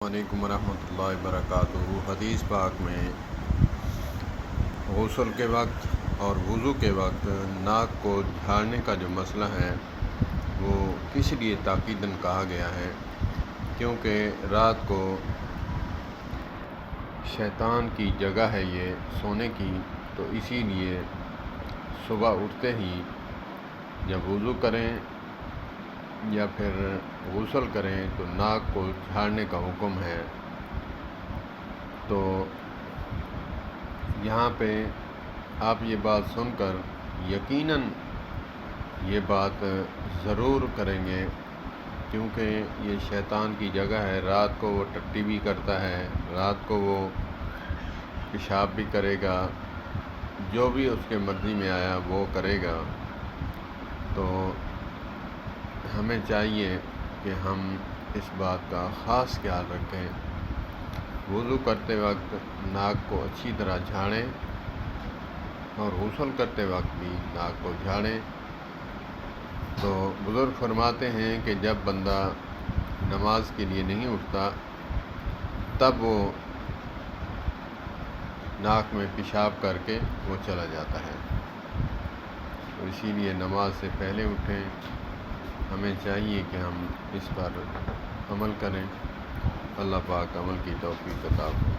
وعلیکم ورحمۃ اللہ وبرکاتہ۔ حدیث پاک میں غسل کے وقت اور وضو کے وقت ناک کو جھاڑنے کا جو مسئلہ ہے وہ کس لیے تاکیداً کہا گیا ہے، کیونکہ رات کو شیطان کی جگہ ہے یہ سونے کی، تو اسی لیے صبح اٹھتے ہی جب وضو کریں یا پھر غسل کریں تو ناک کو جھاڑنے کا حکم ہے۔ تو یہاں پہ آپ یہ بات سن کر یقیناً یہ بات ضرور کریں گے، کیونکہ یہ شیطان کی جگہ ہے۔ رات کو وہ ٹٹی بھی کرتا ہے، رات کو وہ پیشاب بھی کرے گا، جو بھی اس کے مرضی میں آیا وہ کرے گا۔ تو ہمیں چاہیے کہ ہم اس بات کا خاص خیال رکھیں، وضو کرتے وقت ناک کو اچھی طرح جھاڑیں اور غسل کرتے وقت بھی ناک کو جھاڑیں۔ تو بزرگ فرماتے ہیں کہ جب بندہ نماز کے لیے نہیں اٹھتا تب وہ ناک میں پیشاب کر کے وہ چلا جاتا ہے، تو اسی لیے نماز سے پہلے اٹھیں۔ ہمیں چاہیے کہ ہم اس پر عمل کریں۔ اللہ پاک عمل کی توفیق عطا فرمائے۔